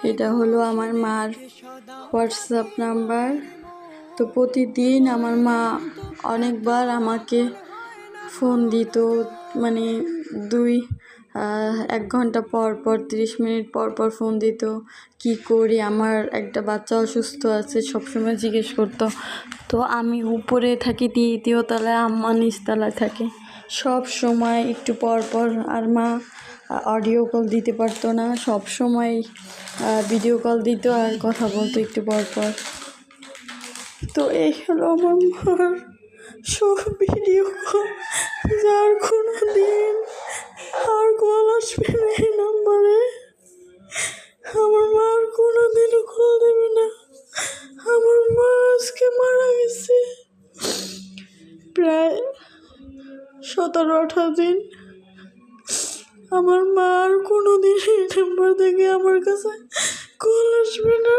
এটা হলো আমার মার হোয়াটসঅ্যাপ নাম্বার। তো প্রতিদিন আমার মা অনেকবার আমাকে ফোন দিত, মানে 1 ঘন্টা পর পর 30 মিনিট পর পর ফোন দিত। কি করি, আমার একটা বাচ্চা অসুস্থ আছে, সবসময় জিজ্ঞেস করতো। তো আমি উপরে থাকি তৃতীয় তলায়, আম্মা নিচতলায় থাকে। সব সময় একটু পর পর, আর মা অডিও কল দিতে পারতো না, সব সময় ভিডিও কল দিত আর কথা বলতো একটু পর পর। তো এই হলো আমার মার সব ভিডিও কল, যার কোনো দিন আর কল আসবে না এই নাম্বারে। আমার মা আর কোনো দিনও কল দেবে না। আমার মা আজকে মারা গেছে প্রায় 17-18 দিন। আমার মা আর কোনো দিন এই নাম্বার থেকে আমার কাছে কল আসবে না।